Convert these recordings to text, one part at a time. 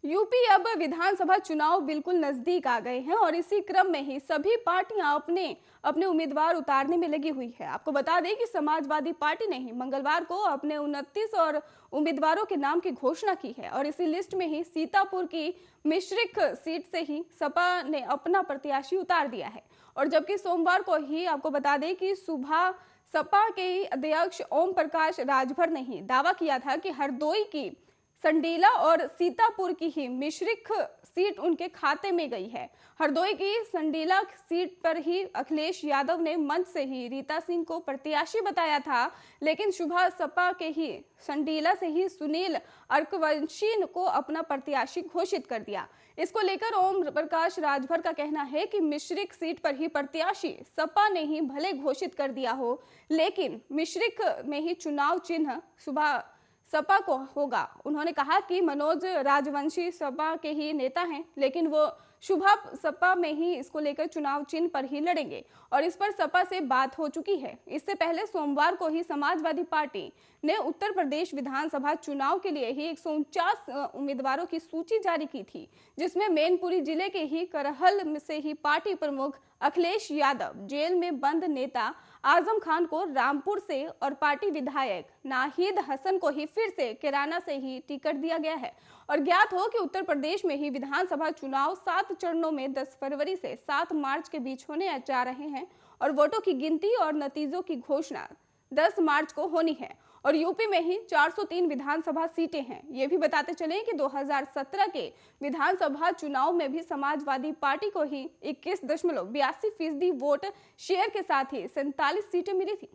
UP अब विधानसभा चुनाव बिल्कुल नजदीक आ गए हैं और इसी क्रम में ही सभी पार्टियां अपने अपने उम्मीदवार उतारने में लगी हुई है। आपको बता दें कि समाजवादी पार्टी ने ही मंगलवार को अपने 29 और उम्मीदवारों के नाम की घोषणा की है और इसी लिस्ट में ही सीतापुर की मिश्रिख सीट से ही सपा ने अपना प्रत्याशी उतार दिया है। और जबकि सोमवार को ही आपको बता दें कि सुबह सपा के अध्यक्ष ओम प्रकाश राजभर ने ही दावा किया था कि हरदोई की संडीला और सीतापुर की ही मिश्रिख सीट उनके खाते में गई है। हरदोई की संडीला सीट पर ही अखिलेश यादव ने मंच से ही रीता सिंह को प्रत्याशी बताया था, लेकिन सुबह सपा के ही संडीला से ही सुनील अर्कवंशी को अपना प्रत्याशी घोषित कर दिया। इसको लेकर ओम प्रकाश राजभर का कहना है कि मिश्रिख सीट पर ही प्रत्याशी सपा ने ही भले घोषित कर दिया हो, लेकिन मिश्रिख में ही चुनाव चिन्ह सुबह सपा को होगा। उन्होंने कहा कि मनोज राजवंशी सपा के ही नेता हैं, लेकिन वो शुभा सपा में ही इसको लेकर चुनाव चिन्ह पर ही लड़ेंगे और इस पर सपा से बात हो चुकी है। इससे पहले सोमवार को ही समाजवादी पार्टी ने उत्तर प्रदेश विधानसभा चुनाव के लिए ही 149 उम्मीदवारों की सूची जारी की थी, जिसमें मैनपुरी जिले के ही करहल से ही पार्टी प्रमुख अखिलेश यादव, जेल में बंद नेता आजम खान को रामपुर से और पार्टी विधायक नाहिद हसन को ही फिर से कैराना से ही टिकट दिया गया है। और ज्ञात हो कि उत्तर प्रदेश में ही विधानसभा चुनाव 7 चरणों में 10 फरवरी से 7 मार्च के बीच होने जा रहे हैं और वोटों की गिनती और नतीजों की घोषणा 10 मार्च को होनी है। और यूपी में ही 403 विधानसभा सीटें हैं। ये भी बताते चले कि 2017 के विधानसभा चुनाव में भी समाजवादी पार्टी को ही 21.82% वोट शेयर के साथ ही 47 सीटें मिली थी।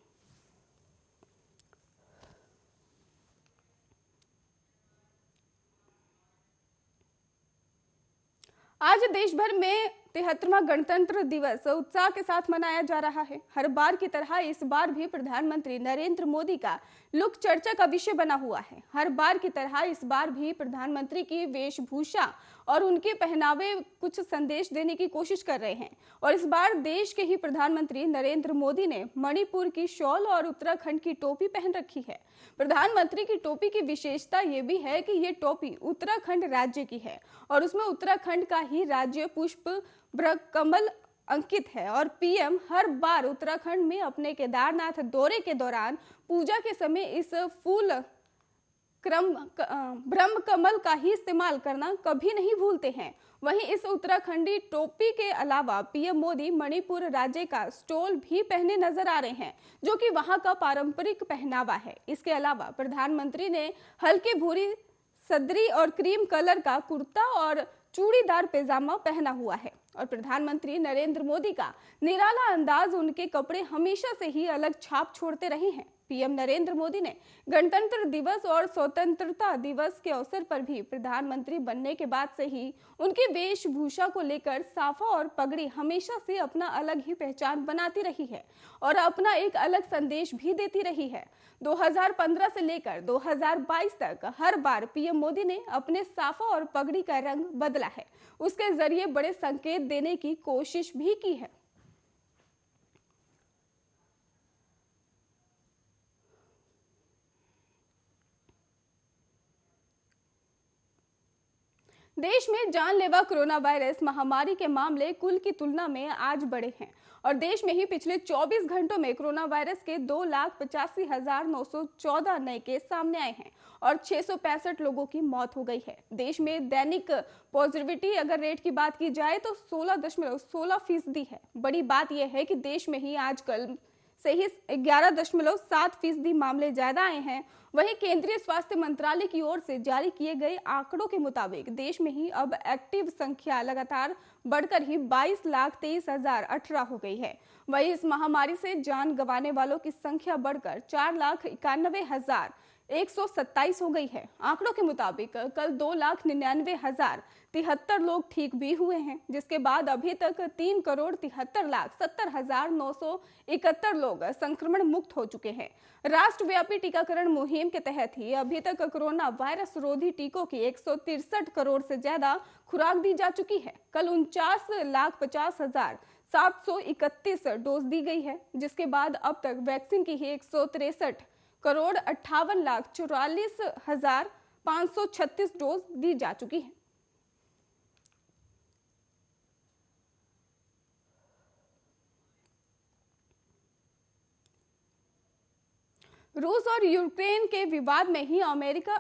आज देश भर में 73वां गणतंत्र दिवस उत्साह के साथ मनाया जा रहा है। हर बार की तरह इस बार भी प्रधानमंत्री नरेंद्र मोदी का लुक चर्चा का विषय बना हुआ है। हर बार की तरह इस बार भी प्रधानमंत्री की वेशभूषा और उनके पहनावे कुछ संदेश देने की कोशिश कर रहे हैं और इस बार देश के ही प्रधानमंत्री नरेंद्र मोदी ने मणिपुर की शॉल और उत्तराखंड की टोपी पहन रखी है। प्रधानमंत्री की टोपी की विशेषता ये भी है कि ये टोपी उत्तराखंड राज्य की है और उसमें उत्तराखंड का ही राज्य पुष्प कमल अंकित है। और पीएम हर बार उत्तराखंड में अपने केदारनाथ दौरे के दौरान पूजा के समय इस फूल ब्रह्म कमल का ही इस्तेमाल करना कभी नहीं भूलते हैं। वहीं इस उत्तराखंडी टोपी के अलावा पीएम मोदी मणिपुर राज्य का स्टोल भी पहने नजर आ रहे हैं, जो कि वहां का पारंपरिक पहनावा है। इसके अलावा प्रधानमंत्री ने हल्के भूरी सदरी और क्रीम कलर का कुर्ता और चूड़ीदार पैजामा पहना हुआ है और प्रधानमंत्री नरेंद्र मोदी का निराला अंदाज उनके कपड़े हमेशा से ही अलग छाप छोड़ते रहे हैं। पीएम नरेंद्र मोदी ने गणतंत्र दिवस और स्वतंत्रता दिवस के अवसर पर भी प्रधानमंत्री बनने के बाद से ही उनकी वेशभूषा को लेकर साफा और पगड़ी हमेशा से अपना अलग ही पहचान बनाती रही है और अपना एक अलग संदेश भी देती रही है। 2015 से लेकर 2022 तक हर बार पीएम मोदी ने अपने साफा और पगड़ी का रंग बदला है, उसके जरिए बड़े संकेत देने की कोशिश भी की है। देश में जानलेवा कोरोना वायरस महामारी के मामले कुल की तुलना में आज बढ़े हैं और देश में ही पिछले 24 घंटों में कोरोना वायरस के 2,85,914 नए केस सामने आए हैं और 665 लोगों की मौत हो गई है। देश में दैनिक पॉजिटिविटी अगर रेट की बात की जाए तो 16.16% है। बड़ी बात यह है कि देश में ही आजकल से ही 11.7% मामले ज्यादा आए हैं। वहीं केंद्रीय स्वास्थ्य मंत्रालय की ओर से जारी किए गए आंकड़ों के मुताबिक देश में ही अब एक्टिव संख्या लगातार बढ़कर ही 22,23,018 हो गई है। वहीं इस महामारी से जान गंवाने वालों की संख्या बढ़कर 4,91,127 हो गई है। आंकड़ों के मुताबिक कल 2,99,073 लोग ठीक भी हुए हैं, जिसके बाद अभी तक 3,73,70,971 लोग संक्रमण मुक्त हो चुके हैं। राष्ट्रव्यापी टीकाकरण मुहिम के तहत ही अभी तक कोरोना वायरस रोधी टीकों की 163 करोड़ से ज्यादा खुराक दी जा चुकी है। कल 49,50,731 डोज दी गई है, जिसके बाद अब तक वैक्सीन की ही 163 करोड़ 58,44,536 डोज दी जा चुकी है। रूस और यूक्रेन के विवाद में ही अमेरिका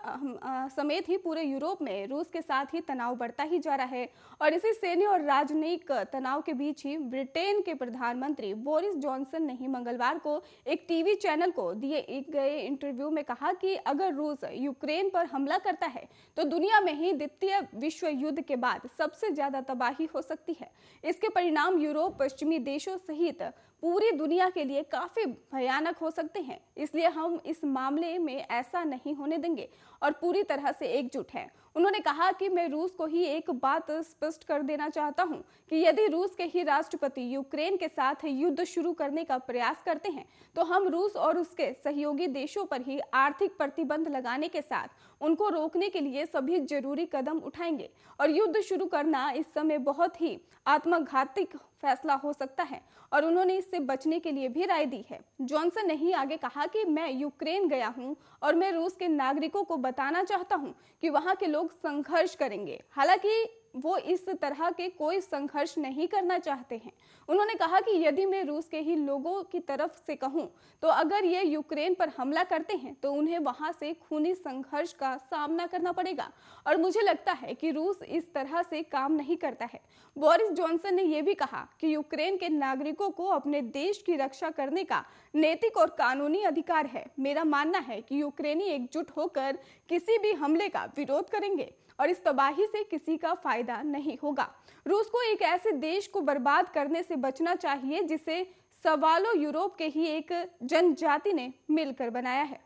समेत ही पूरे यूरोप में रूस के साथ ही तनाव बढ़ता ही जा रहा है। और इसी सैन्य और राजनयिक तनाव के बीच ही ब्रिटेन के प्रधानमंत्री बोरिस जॉनसन ने ही मंगलवार को एक टीवी चैनल को दिए एक गए इंटरव्यू में कहा कि अगर रूस यूक्रेन पर हमला करता है तो दुनिया में ही द्वितीय विश्व युद्ध के बाद सबसे ज्यादा तबाही हो सकती है। इसके परिणाम यूरोप, पश्चिमी देशों सहित पूरी दुनिया के लिए काफी भयानक हो सकते हैं। इसलिए हम इस मामले में ऐसा नहीं होने देंगे और पूरी तरह से एकजुट हैं। उन्होंने कहा कि मैं रूस को ही एक बात स्पष्ट कर देना चाहता हूं कि यदि रूस के ही राष्ट्रपति यूक्रेन के साथ युद्ध शुरू करने का प्रयास करते हैं तो हम रूस और उसके सहयोगी देशों पर ही आर्थिक प्रतिबंध लगाने के साथ उनको रोकने के लिए सभी जरूरी कदम उठाएंगे। और युद्ध शुरू करना इस समय बहुत ही आत्मघाती फैसला हो सकता है और उन्होंने इससे बचने के लिए भी राय दी है। जॉनसन ने ही आगे कहा कि मैं यूक्रेन गया हूं और मैं रूस के नागरिकों को बताना चाहता हूं कि वहां के लोग संघर्ष करेंगे, हालांकि वो इस तरह के कोई संघर्ष नहीं करना चाहते हैं। उन्होंने कहा कि यदि मैं रूस के ही लोगों की तरफ से कहूं तो अगर ये यूक्रेन पर हमला करते हैं तो उन्हें वहां से खूनी संघर्ष का सामना करना पड़ेगा और मुझे लगता है कि रूस इस तरह से काम नहीं करता है। बोरिस जॉनसन ने यह भी कहा कि यूक्रेन के नागरिकों को अपने देश की रक्षा करने का नैतिक और कानूनी अधिकार है। मेरा मानना है कि यूक्रेनी एकजुट होकर किसी भी हमले का विरोध करेंगे और इस तबाही से किसी का फायदा नहीं होगा। रूस को एक ऐसे देश को बर्बाद करने से बचना चाहिए जिसे सवालों यूरोप के ही एक जनजाति ने मिलकर बनाया है।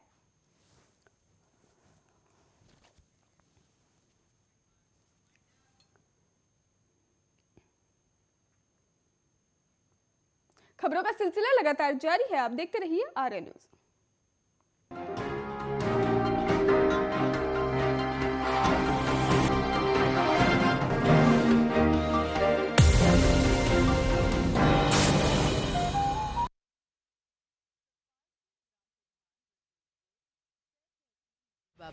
खबरों का सिलसिला लगातार जारी है, आप देखते रहिए आर्य न्यूज।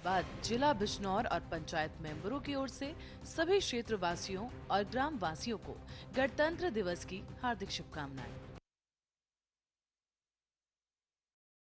बाद जिला बिजनौर और पंचायत मेंबरों की ओर से सभी क्षेत्रवासियों और ग्राम वासियों को गणतंत्र दिवस की हार्दिक शुभकामनाएं।